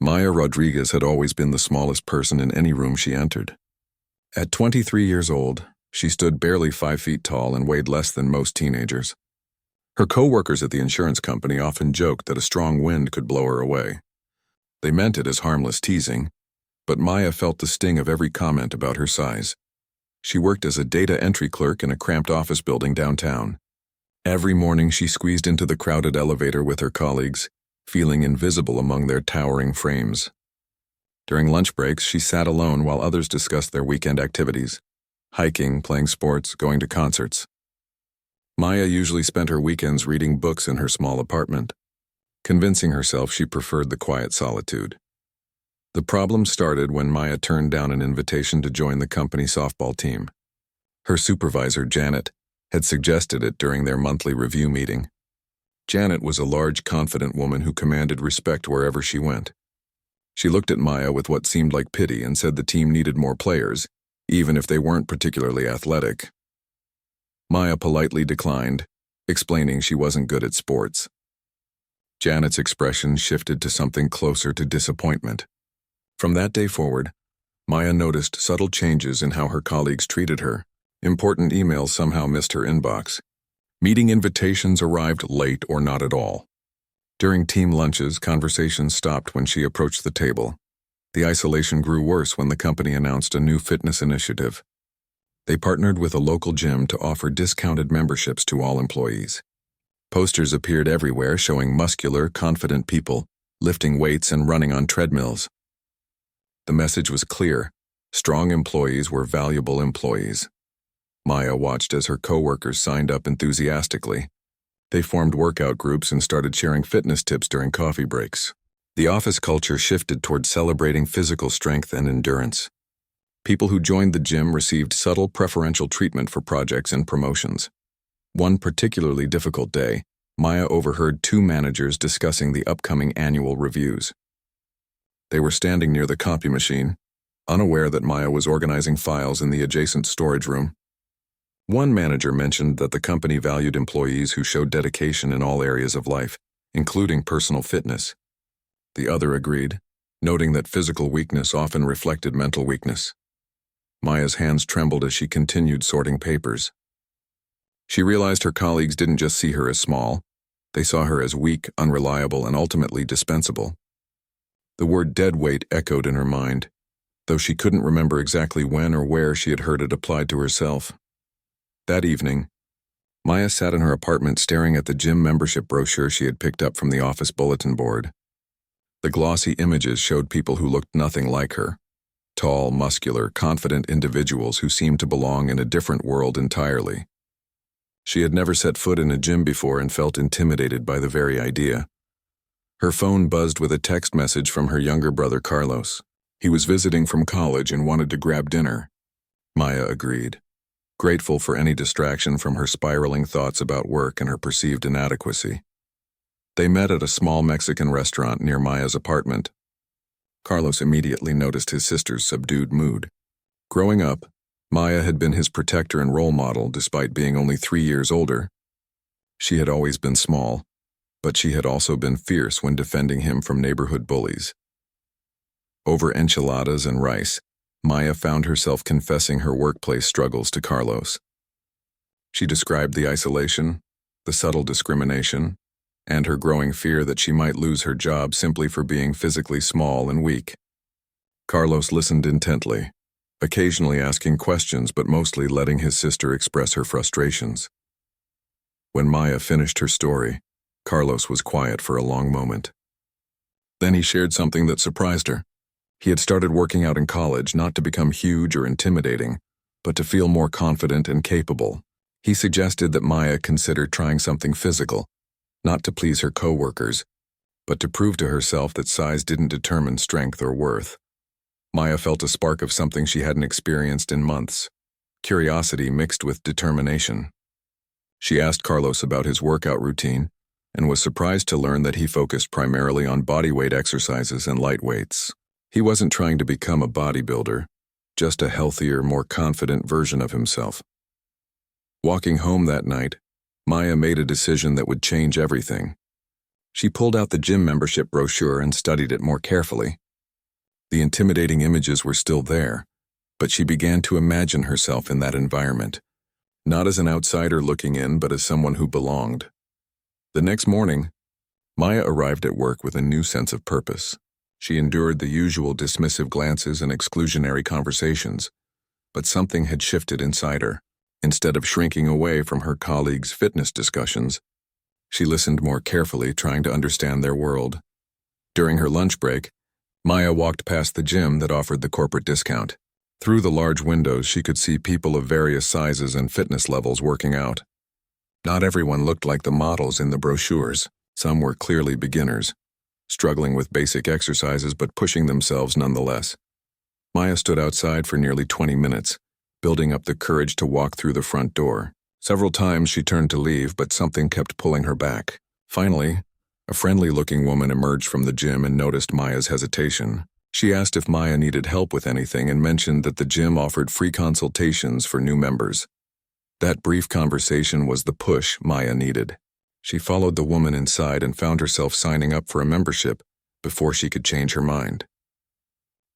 Maya Rodriguez had always been the smallest person in any room she entered. At 23 years old, she stood barely 5 feet tall and weighed less than most teenagers. Her co-workers at the insurance company often joked that a strong wind could blow her away. They meant it as harmless teasing, but Maya felt the sting of every comment about her size. She worked as a data entry clerk in a cramped office building downtown. Every morning she squeezed into the crowded elevator with her colleagues, feeling invisible among their towering frames. During lunch breaks, she sat alone while others discussed their weekend activities, hiking, playing sports, going to concerts. Maya usually spent her weekends reading books in her small apartment, convincing herself she preferred the quiet solitude. The problem started when Maya turned down an invitation to join the company softball team. Her supervisor, Janet, had suggested it during their monthly review meeting. Janet was a large, confident woman who commanded respect wherever she went. She looked at Maya with what seemed like pity and said the team needed more players, even if they weren't particularly athletic. Maya politely declined, explaining she wasn't good at sports. Janet's expression shifted to something closer to disappointment. From that day forward, Maya noticed subtle changes in how her colleagues treated her. Important emails somehow missed her inbox. Meeting invitations arrived late or not at all. During team lunches, conversations stopped when she approached the table. The isolation grew worse when the company announced a new fitness initiative. They partnered with a local gym to offer discounted memberships to all employees. Posters appeared everywhere showing muscular, confident people lifting weights and running on treadmills. The message was clear: strong employees were valuable employees. Maya watched as her coworkers signed up enthusiastically. They formed workout groups and started sharing fitness tips during coffee breaks. The office culture shifted toward celebrating physical strength and endurance. People who joined the gym received subtle preferential treatment for projects and promotions. One particularly difficult day, Maya overheard 2 managers discussing the upcoming annual reviews. They were standing near the copy machine, unaware that Maya was organizing files in the adjacent storage room. One manager mentioned that the company valued employees who showed dedication in all areas of life, including personal fitness. The other agreed, noting that physical weakness often reflected mental weakness. Maya's hands trembled as she continued sorting papers. She realized her colleagues didn't just see her as small, they saw her as weak, unreliable, and ultimately dispensable. The word deadweight echoed in her mind, though she couldn't remember exactly when or where she had heard it applied to herself. That evening, Maya sat in her apartment staring at the gym membership brochure she had picked up from the office bulletin board. The glossy images showed people who looked nothing like her. Tall, muscular, confident individuals who seemed to belong in a different world entirely. She had never set foot in a gym before and felt intimidated by the very idea. Her phone buzzed with a text message from her younger brother Carlos. He was visiting from college and wanted to grab dinner. Maya agreed, grateful for any distraction from her spiraling thoughts about work and her perceived inadequacy. They met at a small Mexican restaurant near Maya's apartment. Carlos immediately noticed his sister's subdued mood. Growing up, Maya had been his protector and role model despite being only 3 years older. She had always been small, but she had also been fierce when defending him from neighborhood bullies. Over enchiladas and rice, Maya found herself confessing her workplace struggles to Carlos. She described the isolation, the subtle discrimination, and her growing fear that she might lose her job simply for being physically small and weak. Carlos listened intently, occasionally asking questions but mostly letting his sister express her frustrations. When Maya finished her story, Carlos was quiet for a long moment. Then he shared something that surprised her. He had started working out in college not to become huge or intimidating, but to feel more confident and capable. He suggested that Maya consider trying something physical, not to please her coworkers, but to prove to herself that size didn't determine strength or worth. Maya felt a spark of something she hadn't experienced in months, curiosity mixed with determination. She asked Carlos about his workout routine and was surprised to learn that he focused primarily on bodyweight exercises and light weights. He wasn't trying to become a bodybuilder, just a healthier, more confident version of himself. Walking home that night, Maya made a decision that would change everything. She pulled out the gym membership brochure and studied it more carefully. The intimidating images were still there, but she began to imagine herself in that environment, not as an outsider looking in, but as someone who belonged. The next morning, Maya arrived at work with a new sense of purpose. She endured the usual dismissive glances and exclusionary conversations, but something had shifted inside her. Instead of shrinking away from her colleagues' fitness discussions, she listened more carefully, trying to understand their world. During her lunch break, Maya walked past the gym that offered the corporate discount. Through the large windows, she could see people of various sizes and fitness levels working out. Not everyone looked like the models in the brochures. Some were clearly beginners, struggling with basic exercises but pushing themselves nonetheless. Maya stood outside for nearly 20 minutes, building up the courage to walk through the front door. Several times she turned to leave, but something kept pulling her back. Finally, a friendly-looking woman emerged from the gym and noticed Maya's hesitation. She asked if Maya needed help with anything and mentioned that the gym offered free consultations for new members. That brief conversation was the push Maya needed. She followed the woman inside and found herself signing up for a membership before she could change her mind.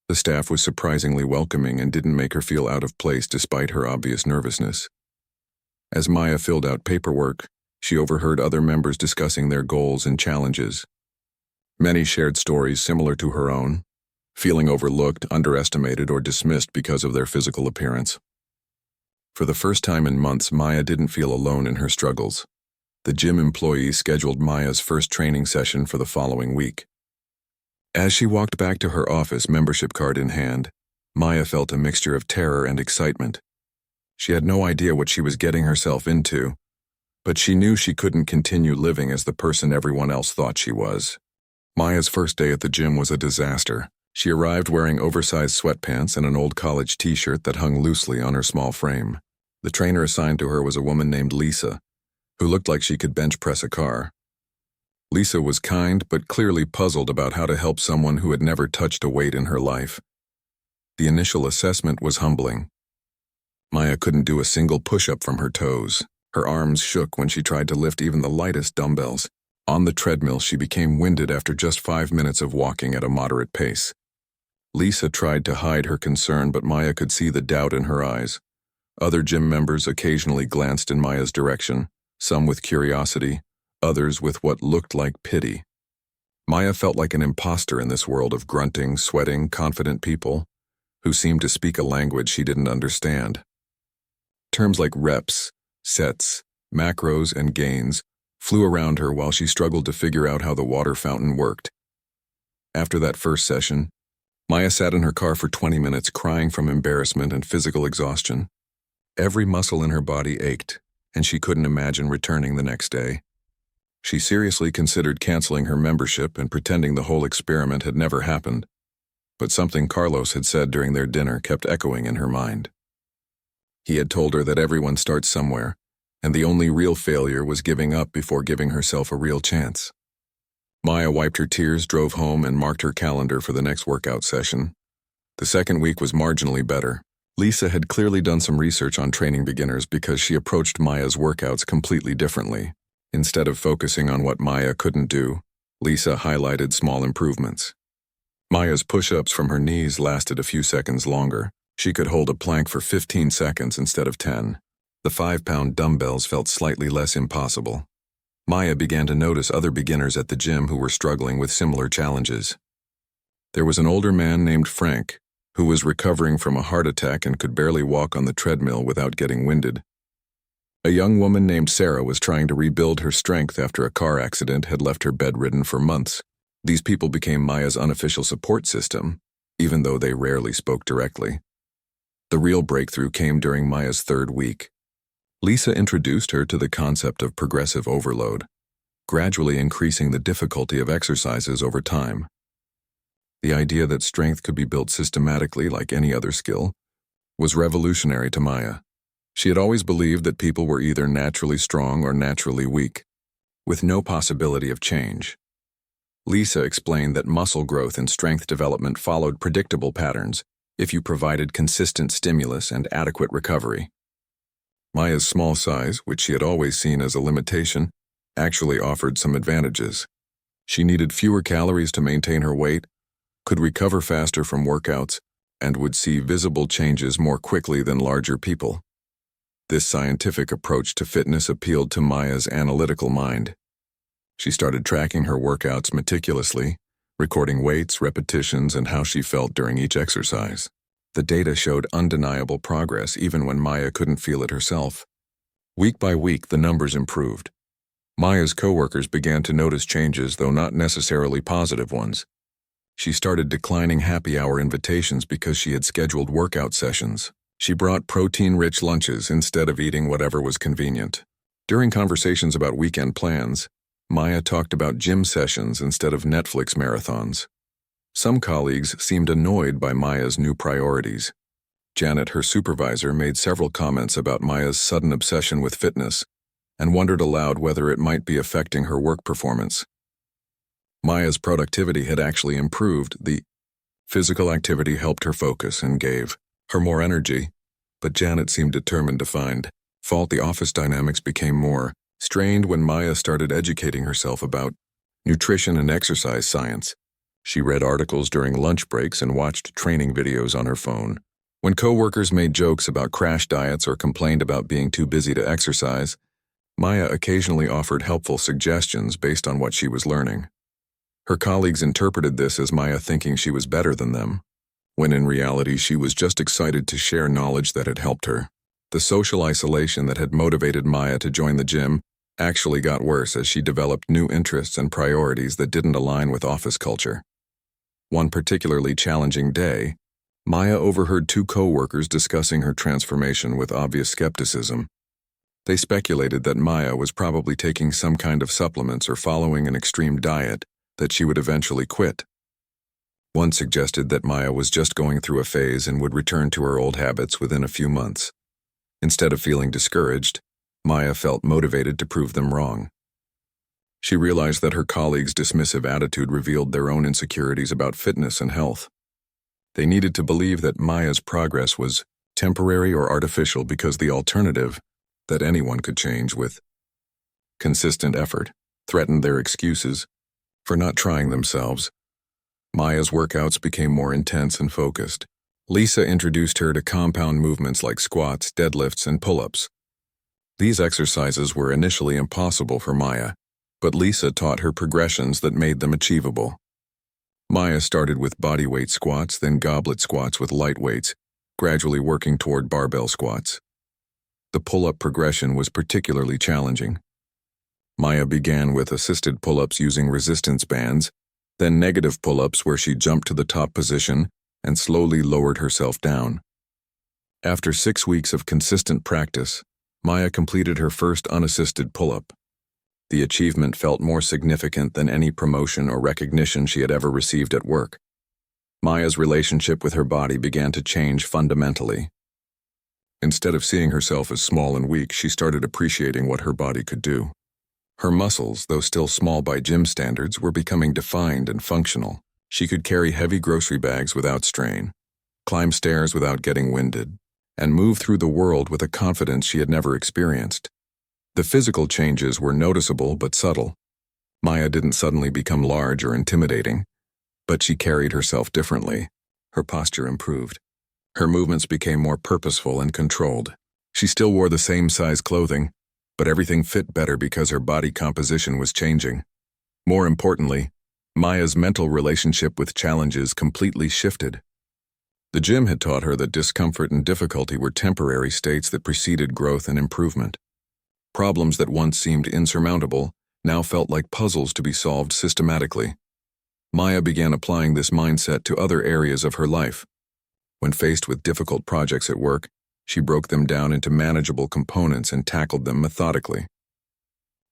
The staff was surprisingly welcoming and didn't make her feel out of place despite her obvious nervousness. As Maya filled out paperwork, she overheard other members discussing their goals and challenges. Many shared stories similar to her own, feeling overlooked, underestimated, or dismissed because of their physical appearance. For the first time in months, Maya didn't feel alone in her struggles. The gym employee scheduled Maya's first training session for the following week. As she walked back to her office, membership card in hand, Maya felt a mixture of terror and excitement. She had no idea what she was getting herself into, but she knew she couldn't continue living as the person everyone else thought she was. Maya's first day at the gym was a disaster. She arrived wearing oversized sweatpants and an old college t-shirt that hung loosely on her small frame. The trainer assigned to her was a woman named Lisa, who looked like she could bench press a car. Lisa was kind but clearly puzzled about how to help someone who had never touched a weight in her life. The initial assessment was humbling. Maya couldn't do a single push-up from her toes. Her arms shook when she tried to lift even the lightest dumbbells. On the treadmill, she became winded after just 5 minutes of walking at a moderate pace. Lisa tried to hide her concern, but Maya could see the doubt in her eyes. Other gym members occasionally glanced in Maya's direction, some with curiosity, others with what looked like pity. Maya felt like an imposter in this world of grunting, sweating, confident people who seemed to speak a language she didn't understand. Terms like reps, sets, macros, and gains flew around her while she struggled to figure out how the water fountain worked. After that first session, Maya sat in her car for 20 minutes crying from embarrassment and physical exhaustion. Every muscle in her body ached, and she couldn't imagine returning the next day. She seriously considered canceling her membership and pretending the whole experiment had never happened, but something Carlos had said during their dinner kept echoing in her mind. He had told her that everyone starts somewhere, and the only real failure was giving up before giving herself a real chance. Maya wiped her tears, drove home, and marked her calendar for the next workout session. The second week was marginally better. Lisa had clearly done some research on training beginners because she approached Maya's workouts completely differently. Instead of focusing on what Maya couldn't do, Lisa highlighted small improvements. Maya's push-ups from her knees lasted a few seconds longer. She could hold a plank for 15 seconds instead of 10. The 5-pound dumbbells felt slightly less impossible. Maya began to notice other beginners at the gym who were struggling with similar challenges. There was an older man named Frank, who was recovering from a heart attack and could barely walk on the treadmill without getting winded. A young woman named Sarah was trying to rebuild her strength after a car accident had left her bedridden for months. These people became Maya's unofficial support system, even though they rarely spoke directly. The real breakthrough came during Maya's third week. Lisa introduced her to the concept of progressive overload, gradually increasing the difficulty of exercises over time. The idea that strength could be built systematically like any other skill was revolutionary to Maya. She had always believed that people were either naturally strong or naturally weak, with no possibility of change. Lisa explained that muscle growth and strength development followed predictable patterns if you provided consistent stimulus and adequate recovery. Maya's small size, which she had always seen as a limitation, actually offered some advantages. She needed fewer calories to maintain her weight, could recover faster from workouts, and would see visible changes more quickly than larger people. This scientific approach to fitness appealed to Maya's analytical mind. She started tracking her workouts meticulously, recording weights, repetitions, and how she felt during each exercise. The data showed undeniable progress even when Maya couldn't feel it herself. Week by week, the numbers improved. Maya's coworkers began to notice changes, though not necessarily positive ones. She started declining happy hour invitations because she had scheduled workout sessions. She brought protein-rich lunches instead of eating whatever was convenient. During conversations about weekend plans, Maya talked about gym sessions instead of Netflix marathons. Some colleagues seemed annoyed by Maya's new priorities. Janet, her supervisor, made several comments about Maya's sudden obsession with fitness and wondered aloud whether it might be affecting her work performance. Maya's productivity had actually improved. The physical activity helped her focus and gave her more energy, but Janet seemed determined to find fault. The office dynamics became more strained when Maya started educating herself about nutrition and exercise science. She read articles during lunch breaks and watched training videos on her phone. When coworkers made jokes about crash diets or complained about being too busy to exercise, Maya occasionally offered helpful suggestions based on what she was learning. Her colleagues interpreted this as Maya thinking she was better than them, when in reality she was just excited to share knowledge that had helped her. The social isolation that had motivated Maya to join the gym actually got worse as she developed new interests and priorities that didn't align with office culture. One particularly challenging day, Maya overheard two coworkers discussing her transformation with obvious skepticism. They speculated that Maya was probably taking some kind of supplements or following an extreme diet that she would eventually quit. One suggested that Maya was just going through a phase and would return to her old habits within a few months. Instead of feeling discouraged, Maya felt motivated to prove them wrong. She realized that her colleagues' dismissive attitude revealed their own insecurities about fitness and health. They needed to believe that Maya's progress was temporary or artificial because the alternative, that anyone could change with consistent effort, threatened their excuses for not trying themselves. Maya's workouts became more intense and focused. Lisa introduced her to compound movements like squats, deadlifts, and pull-ups. These exercises were initially impossible for Maya, but Lisa taught her progressions that made them achievable. Maya started with bodyweight squats, then goblet squats with light weights, gradually working toward barbell squats. The pull-up progression was particularly challenging. Maya began with assisted pull-ups using resistance bands, then negative pull-ups where she jumped to the top position and slowly lowered herself down. After 6 weeks of consistent practice, Maya completed her first unassisted pull-up. The achievement felt more significant than any promotion or recognition she had ever received at work. Maya's relationship with her body began to change fundamentally. Instead of seeing herself as small and weak, she started appreciating what her body could do. Her muscles, though still small by gym standards, were becoming defined and functional. She could carry heavy grocery bags without strain, climb stairs without getting winded, and move through the world with a confidence she had never experienced. The physical changes were noticeable but subtle. Maya didn't suddenly become large or intimidating, but she carried herself differently. Her posture improved. Her movements became more purposeful and controlled. She still wore the same size clothing, but everything fit better because her body composition was changing. More importantly, Maya's mental relationship with challenges completely shifted. The gym had taught her that discomfort and difficulty were temporary states that preceded growth and improvement. Problems that once seemed insurmountable now felt like puzzles to be solved systematically. Maya began applying this mindset to other areas of her life. When faced with difficult projects at work, she broke them down into manageable components and tackled them methodically.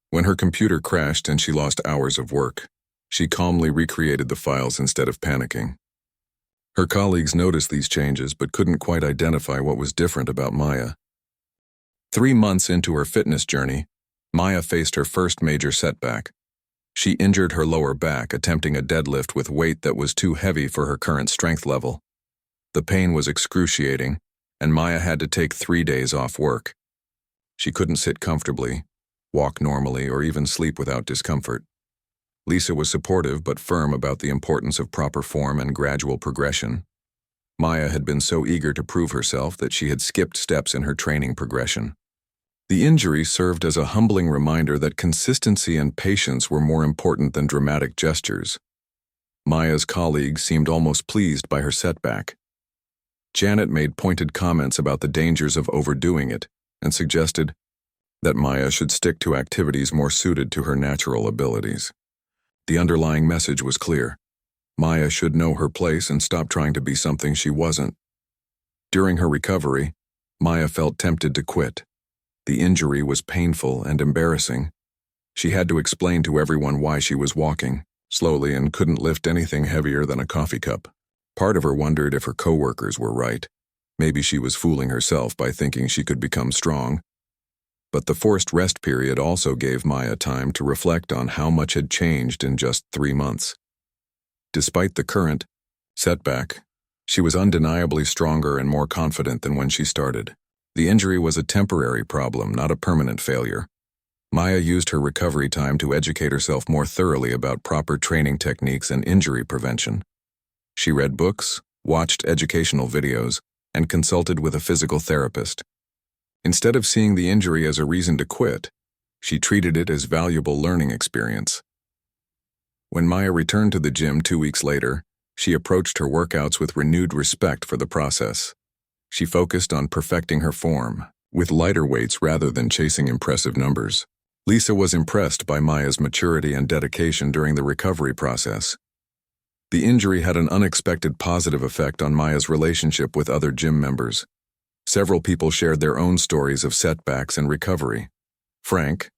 When her computer crashed and she lost hours of work, she calmly recreated the files instead of panicking. Her colleagues noticed these changes but couldn't quite identify what was different about Maya. 3 months into her fitness journey, Maya faced her first major setback. She injured her lower back attempting a deadlift with weight that was too heavy for her current strength level. The pain was excruciating, and Maya had to take 3 days off work. She couldn't sit comfortably, walk normally, or even sleep without discomfort. Lisa was supportive but firm about the importance of proper form and gradual progression. Maya had been so eager to prove herself that she had skipped steps in her training progression. The injury served as a humbling reminder that consistency and patience were more important than dramatic gestures. Maya's colleagues seemed almost pleased by her setback. Janet made pointed comments about the dangers of overdoing it and suggested that Maya should stick to activities more suited to her natural abilities. The underlying message was clear. Maya should know her place and stop trying to be something she wasn't. During her recovery, Maya felt tempted to quit. The injury was painful and embarrassing. She had to explain to everyone why she was walking slowly and couldn't lift anything heavier than a coffee cup. Part of her wondered if her coworkers were right. Maybe she was fooling herself by thinking she could become strong. But the forced rest period also gave Maya time to reflect on how much had changed in just 3 months. Despite the current setback, she was undeniably stronger and more confident than when she started. The injury was a temporary problem, not a permanent failure. Maya used her recovery time to educate herself more thoroughly about proper training techniques and injury prevention. She read books, watched educational videos, and consulted with a physical therapist. Instead of seeing the injury as a reason to quit, she treated it as valuable learning experience. When Maya returned to the gym 2 weeks later, she approached her workouts with renewed respect for the process. She focused on perfecting her form, with lighter weights rather than chasing impressive numbers. Lisa was impressed by Maya's maturity and dedication during the recovery process. The injury had an unexpected positive effect on Maya's relationship with other gym members. Several people shared their own stories of setbacks and recovery. Frank,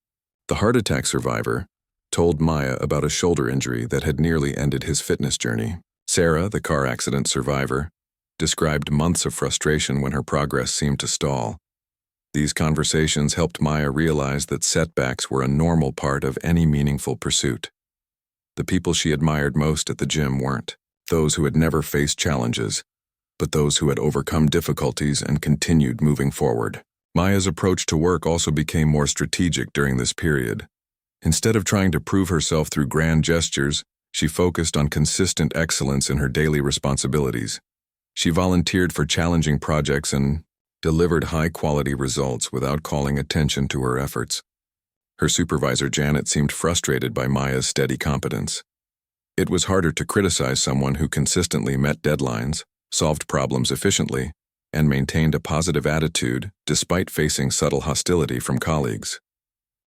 the heart attack survivor, told Maya about a shoulder injury that had nearly ended his fitness journey. Sarah, the car accident survivor, described months of frustration when her progress seemed to stall. These conversations helped Maya realize that setbacks were a normal part of any meaningful pursuit. The people she admired most at the gym weren't those who had never faced challenges, but those who had overcome difficulties and continued moving forward. Maya's approach to work also became more strategic during this period. Instead of trying to prove herself through grand gestures, she focused on consistent excellence in her daily responsibilities. She volunteered for challenging projects and delivered high-quality results without calling attention to her efforts. Her supervisor Janet seemed frustrated by Maya's steady competence. It was harder to criticize someone who consistently met deadlines, solved problems efficiently, and maintained a positive attitude despite facing subtle hostility from colleagues.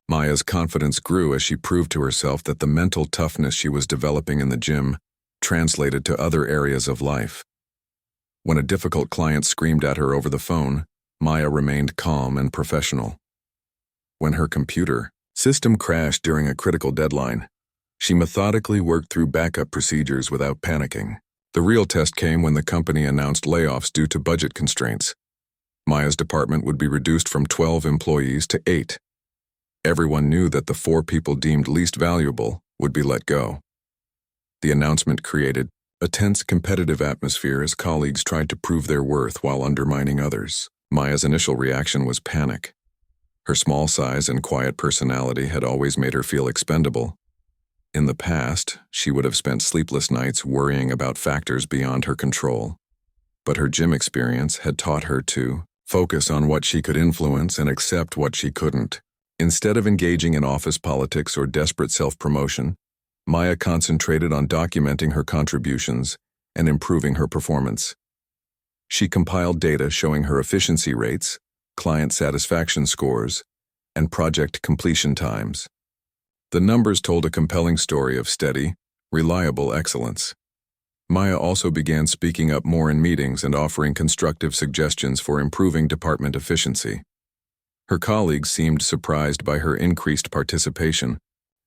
Maya's confidence grew as she proved to herself that the mental toughness she was developing in the gym translated to other areas of life. When a difficult client screamed at her over the phone, Maya remained calm and professional. When her computer system crashed during a critical deadline, she methodically worked through backup procedures without panicking. The real test came when the company announced layoffs due to budget constraints. Maya's department would be reduced from 12 employees to 8. Everyone knew that the 4 people deemed least valuable would be let go. The announcement created a tense competitive atmosphere as colleagues tried to prove their worth while undermining others. Maya's initial reaction was panic. Her small size and quiet personality had always made her feel expendable. In the past, she would have spent sleepless nights worrying about factors beyond her control. But her gym experience had taught her to focus on what she could influence and accept what she couldn't. Instead of engaging in office politics or desperate self-promotion, Maya concentrated on documenting her contributions and improving her performance. She compiled data showing her efficiency rates, client satisfaction scores, and project completion times. The numbers told a compelling story of steady, reliable excellence. Maya also began speaking up more in meetings and offering constructive suggestions for improving department efficiency. Her colleagues seemed surprised by her increased participation,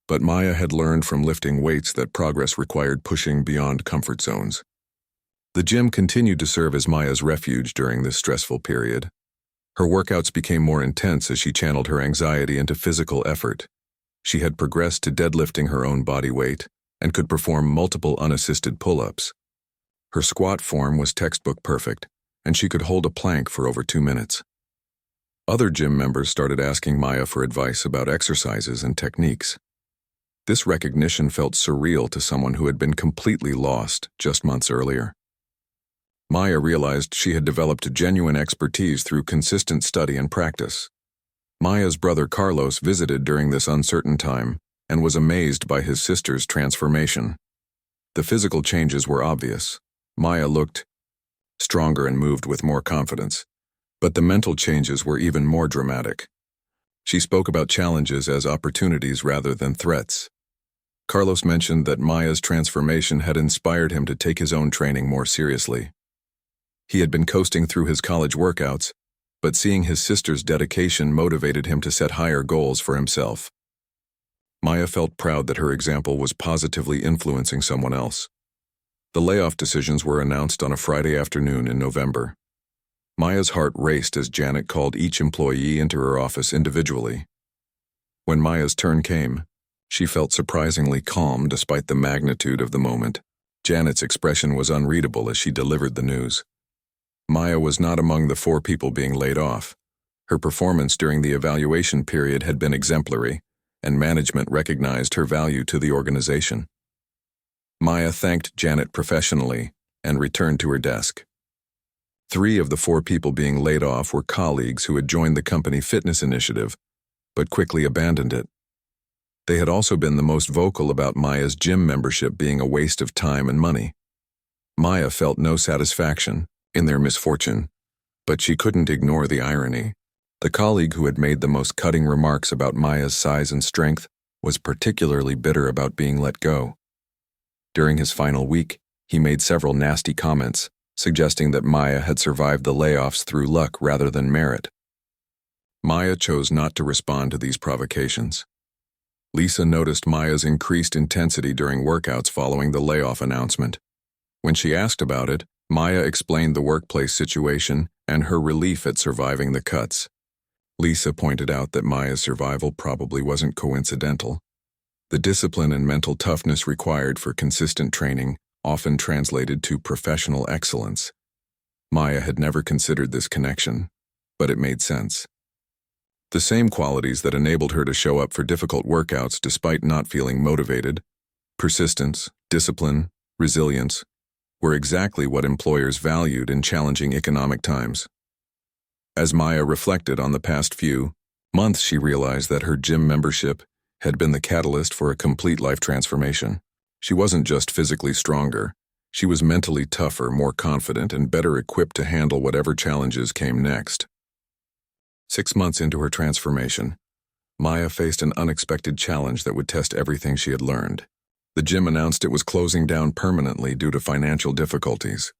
but Maya had learned from lifting weights that progress required pushing beyond comfort zones. The gym continued to serve as Maya's refuge during this stressful period. Her workouts became more intense as she channeled her anxiety into physical effort. She had progressed to deadlifting her own body weight and could perform multiple unassisted pull-ups. Her squat form was textbook perfect, and she could hold a plank for over 2 minutes. Other gym members started asking Maya for advice about exercises and techniques. This recognition felt surreal to someone who had been completely lost just months earlier. Maya realized she had developed genuine expertise through consistent study and practice. Maya's brother Carlos visited during this uncertain time and was amazed by his sister's transformation. The physical changes were obvious. Maya looked stronger and moved with more confidence. But the mental changes were even more dramatic. She spoke about challenges as opportunities rather than threats. Carlos mentioned that Maya's transformation had inspired him to take his own training more seriously. He had been coasting through his college workouts, but seeing his sister's dedication motivated him to set higher goals for himself. Maya felt proud that her example was positively influencing someone else. The layoff decisions were announced on a Friday afternoon in November. Maya's heart raced as Janet called each employee into her office individually. When Maya's turn came, she felt surprisingly calm despite the magnitude of the moment. Janet's expression was unreadable as she delivered the news. Maya was not among the 4 people being laid off. Her performance during the evaluation period had been exemplary, and management recognized her value to the organization. Maya thanked Janet professionally and returned to her desk. 3 of the 4 people being laid off were colleagues who had joined the company fitness initiative, but quickly abandoned it. They had also been the most vocal about Maya's gym membership being a waste of time and money. Maya felt no satisfaction in their misfortune, but she couldn't ignore the irony. The colleague who had made the most cutting remarks about Maya's size and strength was particularly bitter about being let go. During his final week, he made several nasty comments, suggesting that Maya had survived the layoffs through luck rather than merit. Maya chose not to respond to these provocations. Lisa noticed Maya's increased intensity during workouts following the layoff announcement. When she asked about it, Maya explained the workplace situation and her relief at surviving the cuts. Lisa pointed out that Maya's survival probably wasn't coincidental. The discipline and mental toughness required for consistent training often translated to professional excellence. Maya had never considered this connection, but it made sense. The same qualities that enabled her to show up for difficult workouts despite not feeling motivated, persistence, discipline, resilience, were exactly what employers valued in challenging economic times. As Maya reflected on the past few months, she realized that her gym membership had been the catalyst for a complete life transformation. She wasn't just physically stronger, she was mentally tougher, more confident, and better equipped to handle whatever challenges came next. 6 months into her transformation, Maya faced an unexpected challenge that would test everything she had learned. The gym announced it was closing down permanently due to financial difficulties.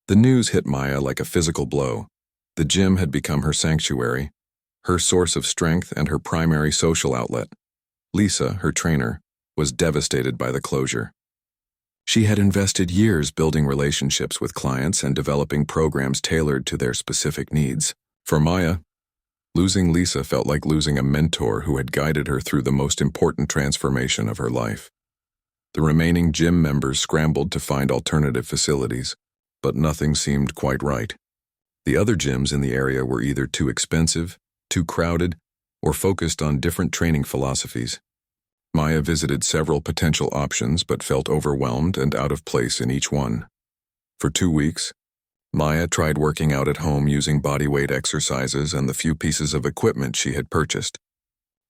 The news hit Maya like a physical blow. The gym had become her sanctuary, her source of strength and her primary social outlet. Lisa, her trainer, was devastated by the closure. She had invested years building relationships with clients and developing programs tailored to their specific needs. For Maya, losing Lisa felt like losing a mentor who had guided her through the most important transformation of her life. The remaining gym members scrambled to find alternative facilities, but nothing seemed quite right. The other gyms in the area were either too expensive, too crowded, or focused on different training philosophies. Maya visited several potential options but felt overwhelmed and out of place in each one. For 2 weeks, Maya tried working out at home using bodyweight exercises and the few pieces of equipment she had purchased.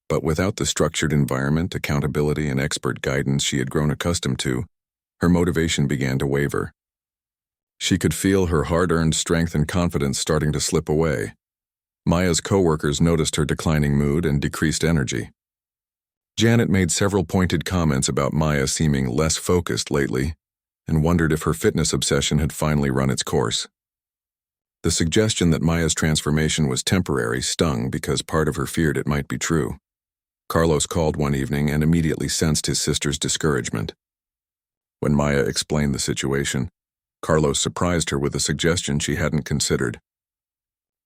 But without the structured environment, accountability, and expert guidance she had grown accustomed to, her motivation began to waver. She could feel her hard-earned strength and confidence starting to slip away. Maya's coworkers noticed her declining mood and decreased energy. Janet made several pointed comments about Maya seeming less focused lately and wondered if her fitness obsession had finally run its course. The suggestion that Maya's transformation was temporary stung because part of her feared it might be true. Carlos called one evening and immediately sensed his sister's discouragement. When Maya explained the situation, Carlos surprised her with a suggestion she hadn't considered.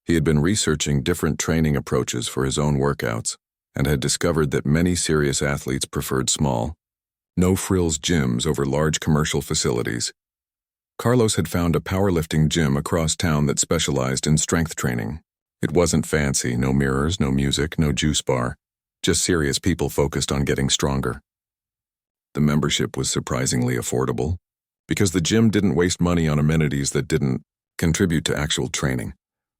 He had been researching different training approaches for his own workouts and had discovered that many serious athletes preferred small, no-frills gyms over large commercial facilities. Carlos had found a powerlifting gym across town that specialized in strength training. It wasn't fancy, no mirrors, no music, no juice bar, just serious people focused on getting stronger. The membership was surprisingly affordable, because the gym didn't waste money on amenities that didn't contribute to actual training.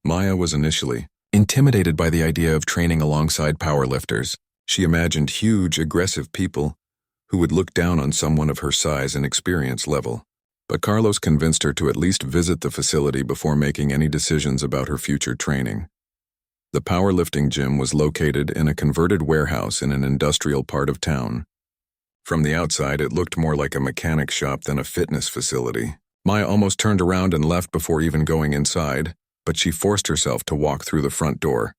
Maya was initially intimidated by the idea of training alongside powerlifters. She imagined huge, aggressive people who would look down on someone of her size and experience level. But Carlos convinced her to at least visit the facility before making any decisions about her future training. The powerlifting gym was located in a converted warehouse in an industrial part of town. From the outside, it looked more like a mechanic shop than a fitness facility. Maya almost turned around and left before even going inside, but she forced herself to walk through the front door.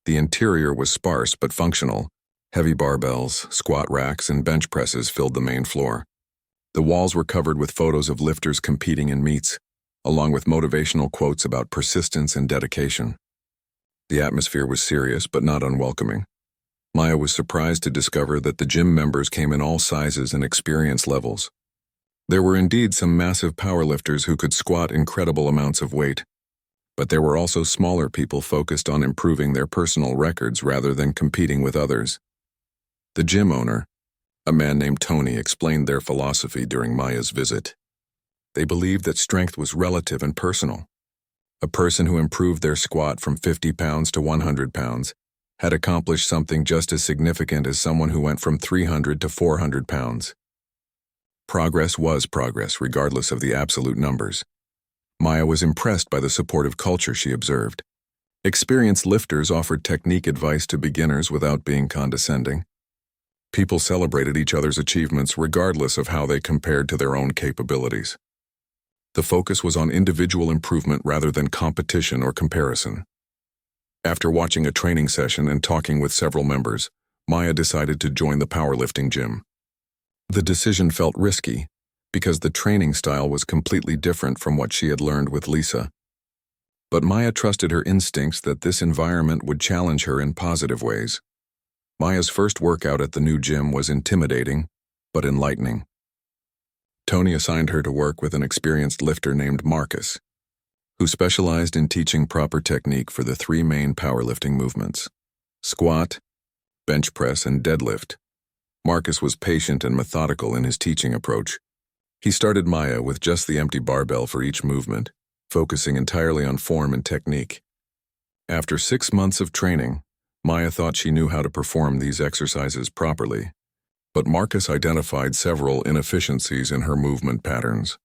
The interior was sparse but functional. Heavy barbells, squat racks, and bench presses filled the main floor. The walls were covered with photos of lifters competing in meets, along with motivational quotes about persistence and dedication. The atmosphere was serious but not unwelcoming. Maya was surprised to discover that the gym members came in all sizes and experience levels. There were indeed some massive powerlifters who could squat incredible amounts of weight, but there were also smaller people focused on improving their personal records rather than competing with others. The gym owner, a man named Tony, explained their philosophy during Maya's visit. They believed that strength was relative and personal. A person who improved their squat from 50 pounds to 100 pounds had accomplished something just as significant as someone who went from 300 to 400 pounds. Progress was progress, regardless of the absolute numbers. Maya was impressed by the supportive culture she observed. Experienced lifters offered technique advice to beginners without being condescending. People celebrated each other's achievements regardless of how they compared to their own capabilities. The focus was on individual improvement rather than competition or comparison. After watching a training session and talking with several members, Maya decided to join the powerlifting gym. The decision felt risky because the training style was completely different from what she had learned with Lisa. But Maya trusted her instincts that this environment would challenge her in positive ways. Maya's first workout at the new gym was intimidating, but enlightening. Tony assigned her to work with an experienced lifter named Marcus, who specialized in teaching proper technique for the three main powerlifting movements: squat, bench press, and deadlift. Marcus was patient and methodical in his teaching approach. He started Maya with just the empty barbell for each movement, focusing entirely on form and technique. After 6 months of training, Maya thought she knew how to perform these exercises properly, but Marcus identified several inefficiencies in her movement patterns.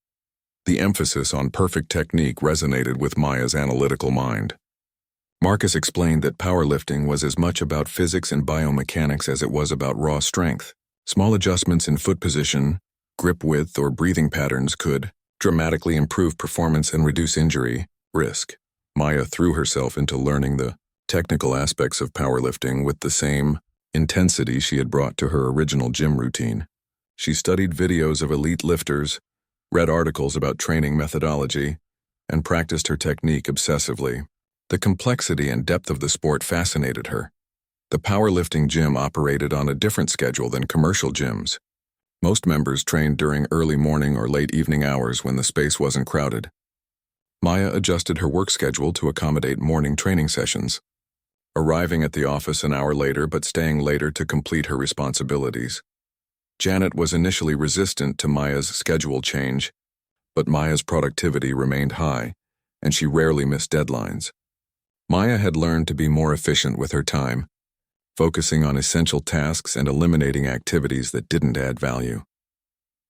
The emphasis on perfect technique resonated with Maya's analytical mind. Marcus explained that powerlifting was as much about physics and biomechanics as it was about raw strength. Small adjustments in foot position, grip width, or breathing patterns could dramatically improve performance and reduce injury risk. Maya threw herself into learning the technical aspects of powerlifting with the same intensity she had brought to her original gym routine. She studied videos of elite lifters, read articles about training methodology, and practiced her technique obsessively. The complexity and depth of the sport fascinated her. The powerlifting gym operated on a different schedule than commercial gyms. Most members trained during early morning or late evening hours when the space wasn't crowded. Maya adjusted her work schedule to accommodate morning training sessions, arriving at the office an hour later but staying later to complete her responsibilities. Janet was initially resistant to Maya's schedule change, but Maya's productivity remained high, and she rarely missed deadlines. Maya had learned to be more efficient with her time, focusing on essential tasks and eliminating activities that didn't add value.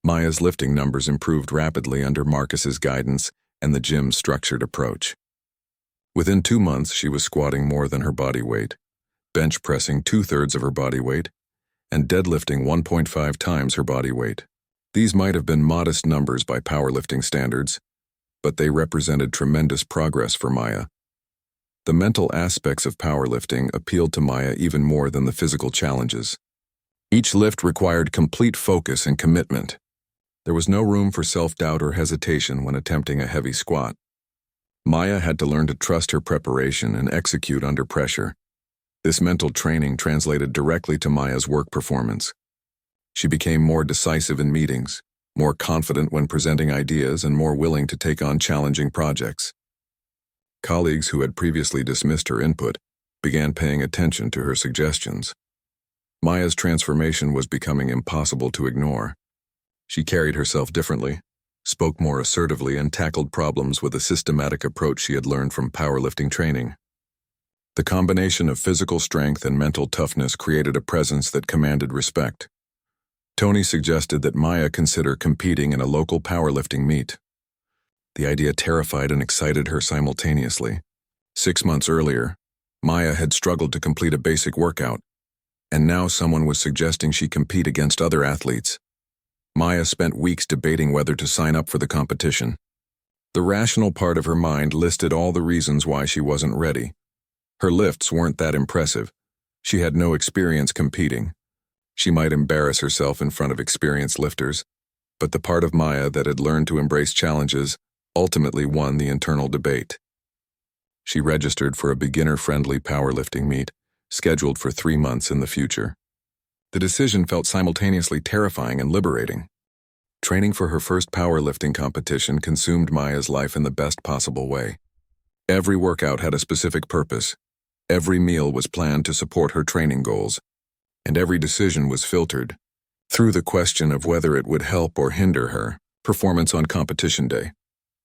Maya's lifting numbers improved rapidly under Marcus's guidance and the gym's structured approach. Within 2 months, she was squatting more than her body weight, bench pressing 2/3 of her body weight, and deadlifting 1.5 times her body weight. These might have been modest numbers by powerlifting standards, but they represented tremendous progress for Maya. The mental aspects of powerlifting appealed to Maya even more than the physical challenges. Each lift required complete focus and commitment. There was no room for self-doubt or hesitation when attempting a heavy squat. Maya had to learn to trust her preparation and execute under pressure. This mental training translated directly to Maya's work performance. She became more decisive in meetings, more confident when presenting ideas, and more willing to take on challenging projects. Colleagues who had previously dismissed her input began paying attention to her suggestions. Maya's transformation was becoming impossible to ignore. She carried herself differently, spoke more assertively, and tackled problems with a systematic approach she had learned from powerlifting training. The combination of physical strength and mental toughness created a presence that commanded respect. Tony suggested that Maya consider competing in a local powerlifting meet. The idea terrified and excited her simultaneously. 6 months earlier, Maya had struggled to complete a basic workout, and now someone was suggesting she compete against other athletes. Maya spent weeks debating whether to sign up for the competition. The rational part of her mind listed all the reasons why she wasn't ready. Her lifts weren't that impressive. She had no experience competing. She might embarrass herself in front of experienced lifters, but the part of Maya that had learned to embrace challenges ultimately won the internal debate. She registered for a beginner-friendly powerlifting meet, scheduled for 3 months in the future. The decision felt simultaneously terrifying and liberating. Training for her first powerlifting competition consumed Maya's life in the best possible way. Every workout had a specific purpose. Every meal was planned to support her training goals, and every decision was filtered through the question of whether it would help or hinder her performance on competition day.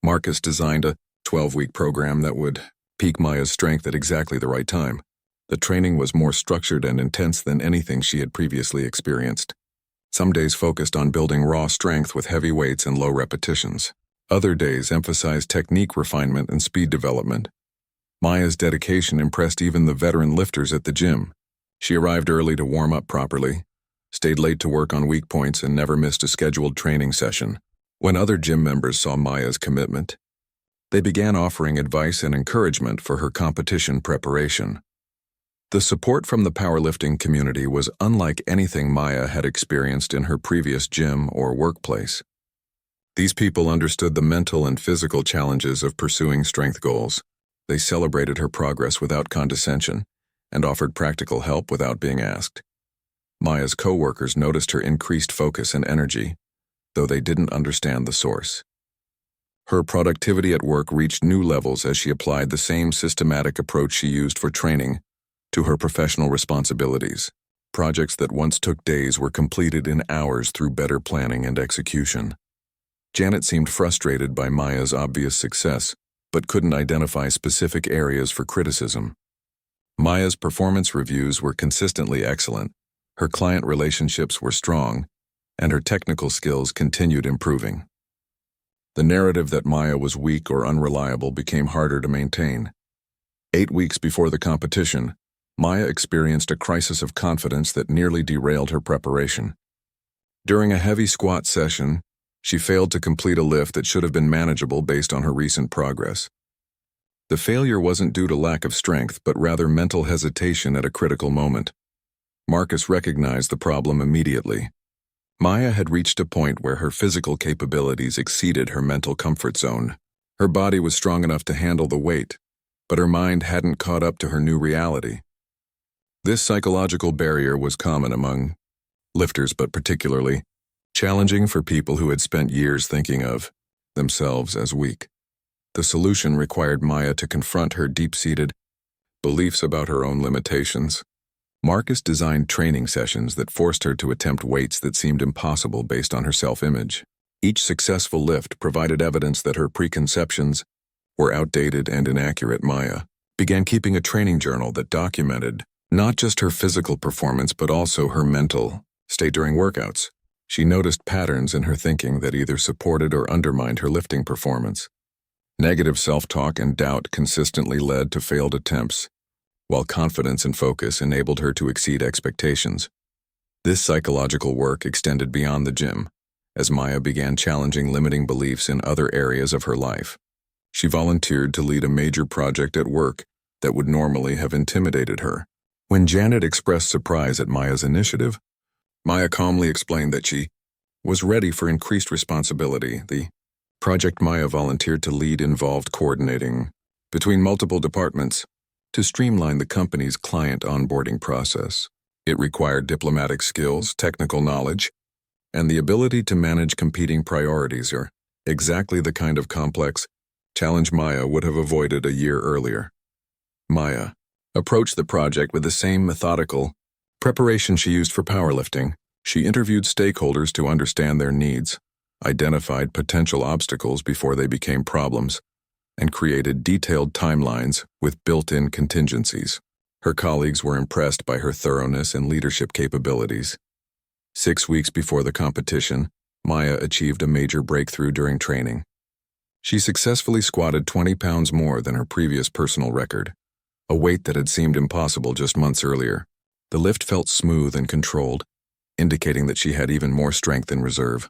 Marcus designed a 12-week program that would peak Maya's strength at exactly the right time. The training was more structured and intense than anything she had previously experienced. Some days focused on building raw strength with heavy weights and low repetitions. Other days emphasized technique refinement and speed development. Maya's dedication impressed even the veteran lifters at the gym. She arrived early to warm up properly, stayed late to work on weak points, and never missed a scheduled training session. When other gym members saw Maya's commitment, they began offering advice and encouragement for her competition preparation. The support from the powerlifting community was unlike anything Maya had experienced in her previous gym or workplace. These people understood the mental and physical challenges of pursuing strength goals. They celebrated her progress without condescension and offered practical help without being asked. Maya's co-workers noticed her increased focus and energy, though they didn't understand the source. Her productivity at work reached new levels as she applied the same systematic approach she used for training to her professional responsibilities. Projects that once took days were completed in hours through better planning and execution. Janet seemed frustrated by Maya's obvious success, but couldn't identify specific areas for criticism. Maya's performance reviews were consistently excellent, her client relationships were strong, and her technical skills continued improving. The narrative that Maya was weak or unreliable became harder to maintain. 8 weeks before the competition, Maya experienced a crisis of confidence that nearly derailed her preparation. During a heavy squat session, she failed to complete a lift that should have been manageable based on her recent progress. The failure wasn't due to lack of strength, but rather mental hesitation at a critical moment. Marcus recognized the problem immediately. Maya had reached a point where her physical capabilities exceeded her mental comfort zone. Her body was strong enough to handle the weight, but her mind hadn't caught up to her new reality. This psychological barrier was common among lifters, but particularly challenging for people who had spent years thinking of themselves as weak. The solution required Maya to confront her deep-seated beliefs about her own limitations. Marcus designed training sessions that forced her to attempt weights that seemed impossible based on her self-image. Each successful lift provided evidence that her preconceptions were outdated and inaccurate. Maya began keeping a training journal that documented not just her physical performance but also her mental state during workouts. She noticed patterns in her thinking that either supported or undermined her lifting performance. Negative self-talk and doubt consistently led to failed attempts, while confidence and focus enabled her to exceed expectations. This psychological work extended beyond the gym, as Maya began challenging limiting beliefs in other areas of her life. She volunteered to lead a major project at work that would normally have intimidated her. When Janet expressed surprise at Maya's initiative, Maya calmly explained that she was ready for increased responsibility. The project Maya volunteered to lead involved coordinating between multiple departments to streamline the company's client onboarding process. It required diplomatic skills, technical knowledge, and the ability to manage competing priorities, or exactly the kind of complex challenge Maya would have avoided a year earlier. Maya approached the project with the same methodical preparation she used for powerlifting, she interviewed stakeholders to understand their needs, identified potential obstacles before they became problems, and created detailed timelines with built-in contingencies. Her colleagues were impressed by her thoroughness and leadership capabilities. 6 weeks before the competition, Maya achieved a major breakthrough during training. She successfully squatted 20 pounds more than her previous personal record, a weight that had seemed impossible just months earlier. The lift felt smooth and controlled, indicating that she had even more strength in reserve.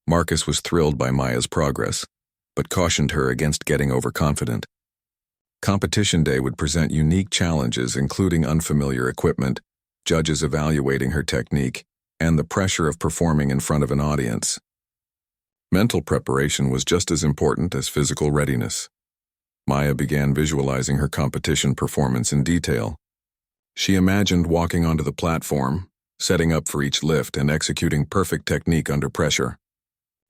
Marcus was thrilled by Maya's progress, but cautioned her against getting overconfident. Competition day would present unique challenges, including unfamiliar equipment, judges evaluating her technique, and the pressure of performing in front of an audience. Mental preparation was just as important as physical readiness. Maya began visualizing her competition performance in detail. She imagined walking onto the platform, setting up for each lift, and executing perfect technique under pressure.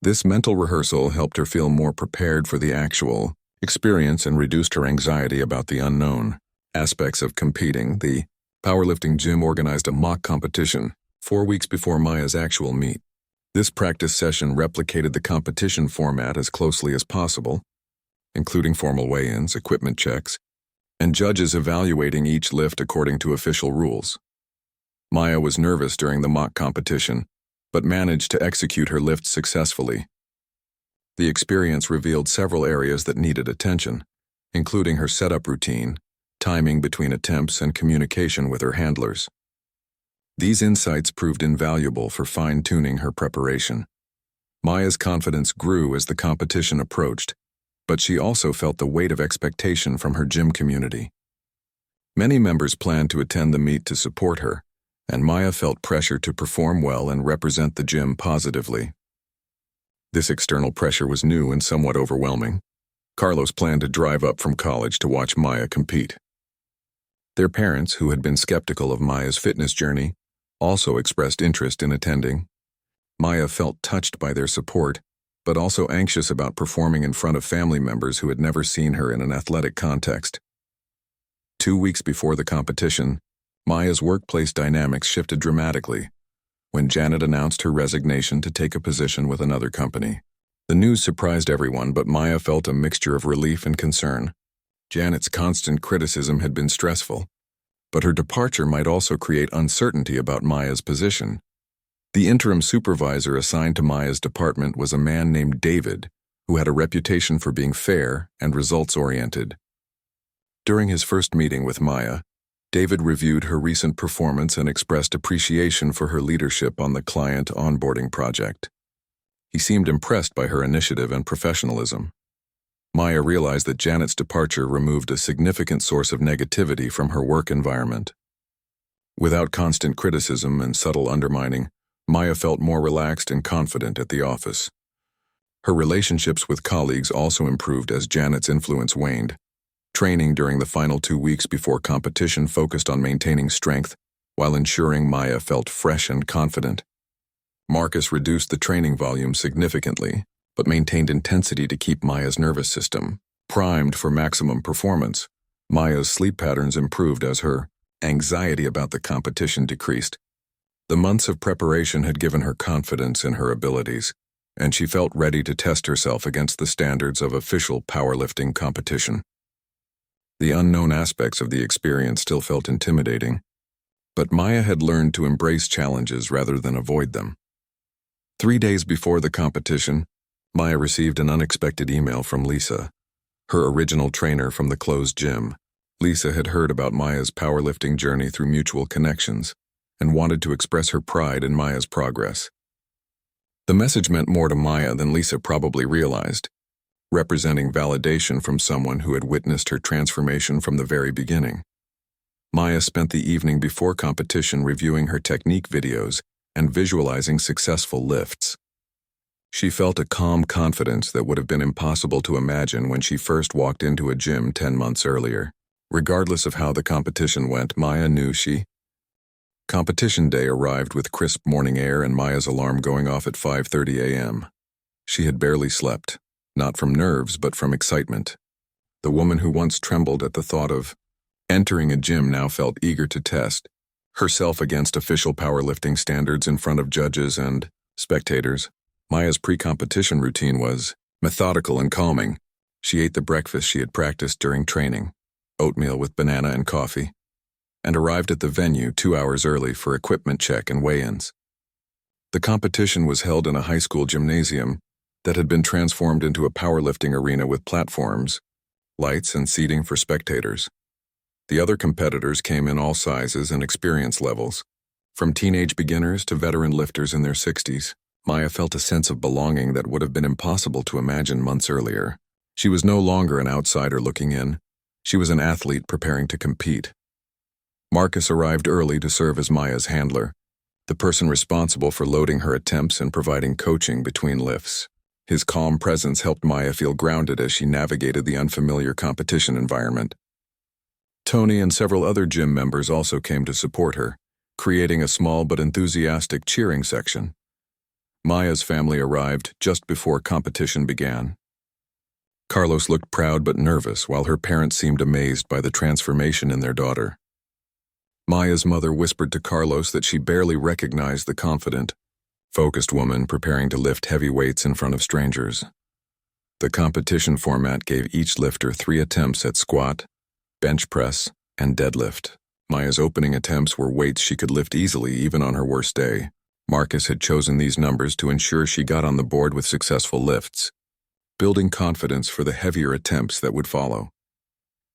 This mental rehearsal helped her feel more prepared for the actual experience and reduced her anxiety about the unknown aspects of competing. The powerlifting gym organized a mock competition 4 weeks before Maya's actual meet. This practice session replicated the competition format as closely as possible, including formal weigh-ins, equipment checks, and judges evaluating each lift according to official rules. Maya was nervous during the mock competition, but managed to execute her lift successfully. The experience revealed several areas that needed attention, including her setup routine, timing between attempts, and communication with her handlers. These insights proved invaluable for fine-tuning her preparation. Maya's confidence grew as the competition approached, but she also felt the weight of expectation from her gym community. Many members planned to attend the meet to support her, and Maya felt pressure to perform well and represent the gym positively. This external pressure was new and somewhat overwhelming. Carlos planned to drive up from college to watch Maya compete. Their parents, who had been skeptical of Maya's fitness journey, also expressed interest in attending. Maya felt touched by their support, but also anxious about performing in front of family members who had never seen her in an athletic context. 2 weeks before the competition, Maya's workplace dynamics shifted dramatically when Janet announced her resignation to take a position with another company. The news surprised everyone, but Maya felt a mixture of relief and concern. Janet's constant criticism had been stressful, but her departure might also create uncertainty about Maya's position. The interim supervisor assigned to Maya's department was a man named David, who had a reputation for being fair and results-oriented. During his first meeting with Maya, David reviewed her recent performance and expressed appreciation for her leadership on the client onboarding project. He seemed impressed by her initiative and professionalism. Maya realized that Janet's departure removed a significant source of negativity from her work environment. Without constant criticism and subtle undermining, Maya felt more relaxed and confident at the office. Her relationships with colleagues also improved as Janet's influence waned. Training during the final 2 weeks before competition focused on maintaining strength while ensuring Maya felt fresh and confident. Marcus reduced the training volume significantly, but maintained intensity to keep Maya's nervous system primed for maximum performance. Maya's sleep patterns improved as her anxiety about the competition decreased. The months of preparation had given her confidence in her abilities, and she felt ready to test herself against the standards of official powerlifting competition. The unknown aspects of the experience still felt intimidating, but Maya had learned to embrace challenges rather than avoid them. 3 days before the competition, Maya received an unexpected email from Lisa, her original trainer from the closed gym. Lisa had heard about Maya's powerlifting journey through mutual connections and wanted to express her pride in Maya's progress. The message meant more to Maya than Lisa probably realized, representing validation from someone who had witnessed her transformation from the very beginning. Maya spent the evening before competition reviewing her technique videos and visualizing successful lifts. She felt a calm confidence that would have been impossible to imagine when she first walked into a gym 10 months earlier. Regardless of how the competition went, Maya knew Competition day arrived with crisp morning air and Maya's alarm going off at 5:30 a.m. She had barely slept, not from nerves but from excitement. The woman who once trembled at the thought of entering a gym now felt eager to test herself against official powerlifting standards in front of judges and spectators. Maya's pre-competition routine was methodical and calming. She ate the breakfast she had practiced during training, oatmeal with banana and coffee, and arrived at the venue 2 hours early for equipment check and weigh-ins. The competition was held in a high school gymnasium that had been transformed into a powerlifting arena with platforms, lights, and seating for spectators. The other competitors came in all sizes and experience levels, from teenage beginners to veteran lifters in their 60s. Maya felt a sense of belonging that would have been impossible to imagine months earlier. She was no longer an outsider looking in. She was an athlete preparing to compete. Marcus arrived early to serve as Maya's handler, the person responsible for loading her attempts and providing coaching between lifts. His calm presence helped Maya feel grounded as she navigated the unfamiliar competition environment. Tony and several other gym members also came to support her, creating a small but enthusiastic cheering section. Maya's family arrived just before competition began. Carlos looked proud but nervous, while her parents seemed amazed by the transformation in their daughter. Maya's mother whispered to Carlos that she barely recognized the confident, focused woman preparing to lift heavy weights in front of strangers. The competition format gave each lifter 3 attempts at squat, bench press, and deadlift. Maya's opening attempts were weights she could lift easily even on her worst day. Marcus had chosen these numbers to ensure she got on the board with successful lifts, building confidence for the heavier attempts that would follow.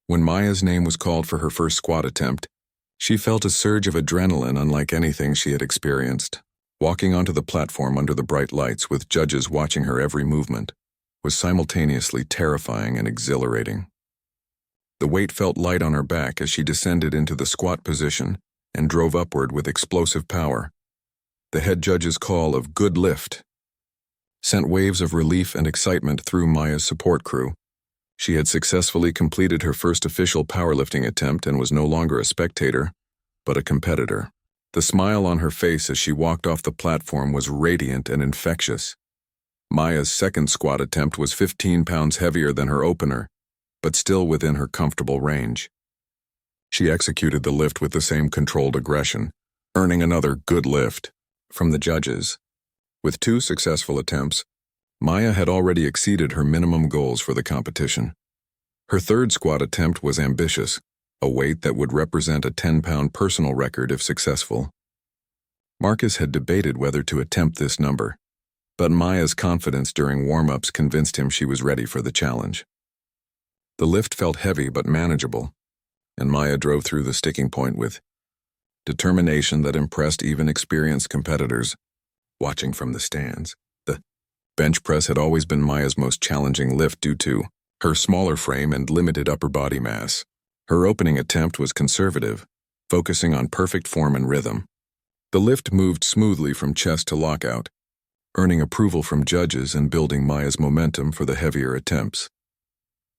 When Maya's name was called for her first squat attempt, she felt a surge of adrenaline unlike anything she had experienced. Walking onto the platform under the bright lights with judges watching her every movement was simultaneously terrifying and exhilarating. The weight felt light on her back as she descended into the squat position and drove upward with explosive power. The head judge's call of "good lift" sent waves of relief and excitement through Maya's support crew. She had successfully completed her first official powerlifting attempt and was no longer a spectator, but a competitor. The smile on her face as she walked off the platform was radiant and infectious. Maya's second squat attempt was 15 pounds heavier than her opener, but still within her comfortable range. She executed the lift with the same controlled aggression, earning another "good lift" from the judges. With 2 successful attempts, Maya had already exceeded her minimum goals for the competition. Her third squat attempt was ambitious, a weight that would represent a 10-pound personal record if successful. Marcus had debated whether to attempt this number, but Maya's confidence during warm-ups convinced him she was ready for the challenge. The lift felt heavy but manageable, and Maya drove through the sticking point with determination that impressed even experienced competitors watching from the stands. The bench press had always been Maya's most challenging lift due to her smaller frame and limited upper body mass. Her opening attempt was conservative, focusing on perfect form and rhythm. The lift moved smoothly from chest to lockout, earning approval from judges and building Maya's momentum for the heavier attempts.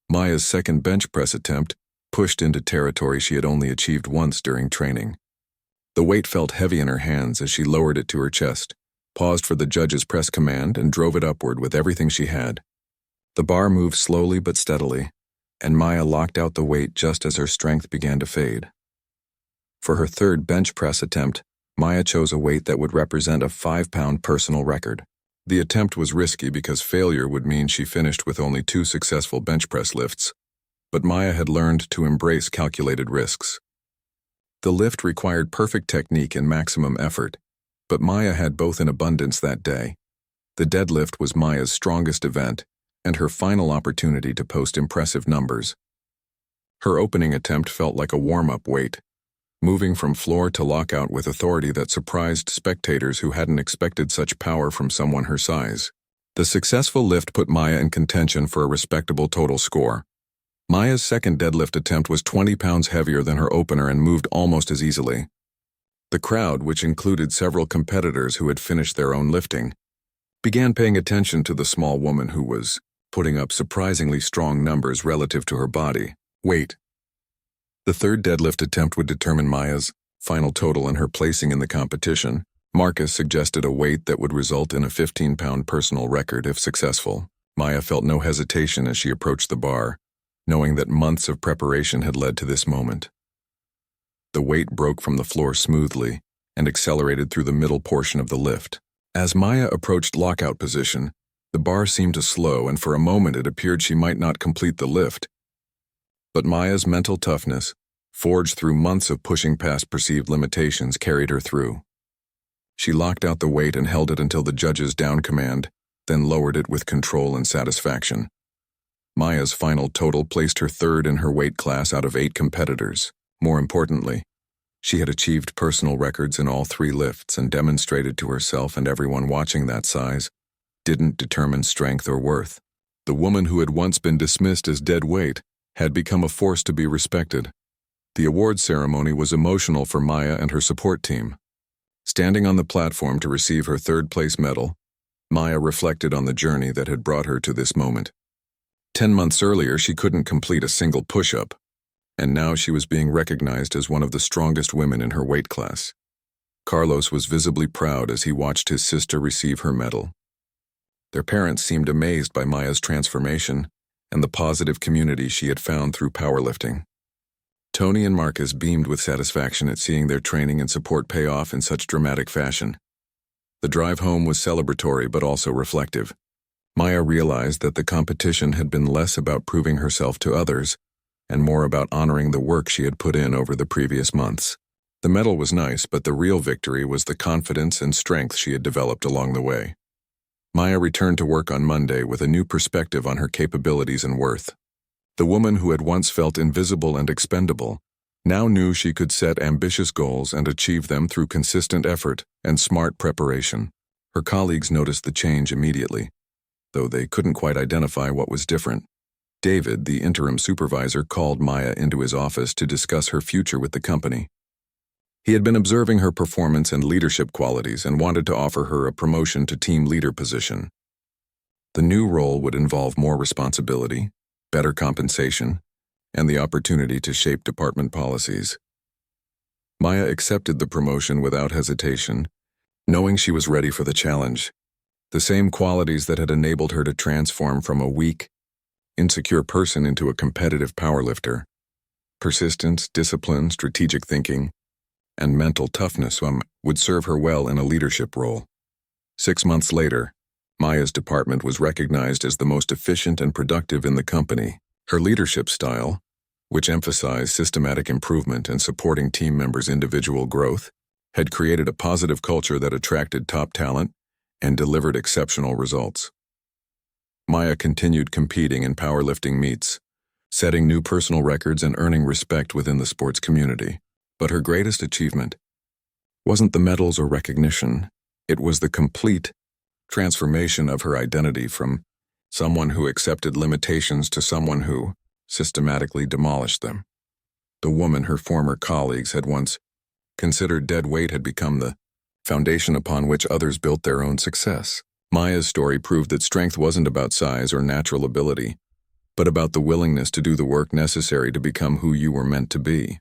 Maya's second bench press attempt pushed into territory she had only achieved once during training. The weight felt heavy in her hands as she lowered it to her chest, paused for the judge's press command, and drove it upward with everything she had. The bar moved slowly but steadily, and Maya locked out the weight just as her strength began to fade. For her third bench press attempt, Maya chose a weight that would represent a 5-pound personal record. The attempt was risky because failure would mean she finished with only 2 successful bench press lifts, but Maya had learned to embrace calculated risks. The lift required perfect technique and maximum effort, but Maya had both in abundance that day. The deadlift was Maya's strongest event, and her final opportunity to post impressive numbers. Her opening attempt felt like a warm-up weight, moving from floor to lockout with authority that surprised spectators who hadn't expected such power from someone her size. The successful lift put Maya in contention for a respectable total score. Maya's second deadlift attempt was 20 pounds heavier than her opener and moved almost as easily. The crowd, which included several competitors who had finished their own lifting, began paying attention to the small woman who was putting up surprisingly strong numbers relative to her body weight. The third deadlift attempt would determine Maya's final total and her placing in the competition. Marcus suggested a weight that would result in a 15-pound personal record if successful. Maya felt no hesitation as she approached the bar, knowing that months of preparation had led to this moment. The weight broke from the floor smoothly and accelerated through the middle portion of the lift. As Maya approached lockout position, the bar seemed to slow, and for a moment it appeared she might not complete the lift. But Maya's mental toughness, forged through months of pushing past perceived limitations, carried her through. She locked out the weight and held it until the judge's down command, then lowered it with control and satisfaction. Maya's final total placed her third in her weight class out of 8 competitors. More importantly, she had achieved personal records in all 3 lifts and demonstrated to herself and everyone watching that size didn't determine strength or worth. The woman who had once been dismissed as dead weight had become a force to be respected. The award ceremony was emotional for Maya and her support team. Standing on the platform to receive her third-place medal, Maya reflected on the journey that had brought her to this moment. 10 months earlier, she couldn't complete a single push-up, and now she was being recognized as one of the strongest women in her weight class. Carlos was visibly proud as he watched his sister receive her medal. Their parents seemed amazed by Maya's transformation and the positive community she had found through powerlifting. Tony and Marcus beamed with satisfaction at seeing their training and support pay off in such dramatic fashion. The drive home was celebratory but also reflective. Maya realized that the competition had been less about proving herself to others and more about honoring the work she had put in over the previous months. The medal was nice, but the real victory was the confidence and strength she had developed along the way. Maya returned to work on Monday with a new perspective on her capabilities and worth. The woman who had once felt invisible and expendable now knew she could set ambitious goals and achieve them through consistent effort and smart preparation. Her colleagues noticed the change immediately, though they couldn't quite identify what was different. David, the interim supervisor, called Maya into his office to discuss her future with the company. He had been observing her performance and leadership qualities and wanted to offer her a promotion to team leader position. The new role would involve more responsibility, better compensation, and the opportunity to shape department policies. Maya accepted the promotion without hesitation, knowing she was ready for the challenge. The same qualities that had enabled her to transform from a weak, insecure person into a competitive powerlifter. Persistence, discipline, strategic thinking, and mental toughness would serve her well in a leadership role. 6 months later, Maya's department was recognized as the most efficient and productive in the company. Her leadership style, which emphasized systematic improvement and supporting team members' individual growth, had created a positive culture that attracted top talent and delivered exceptional results. Maya continued competing in powerlifting meets, setting new personal records and earning respect within the sports community. But her greatest achievement wasn't the medals or recognition. It was the complete transformation of her identity from someone who accepted limitations to someone who systematically demolished them. The woman her former colleagues had once considered dead weight had become the foundation upon which others built their own success. Maya's story proved that strength wasn't about size or natural ability, but about the willingness to do the work necessary to become who you were meant to be.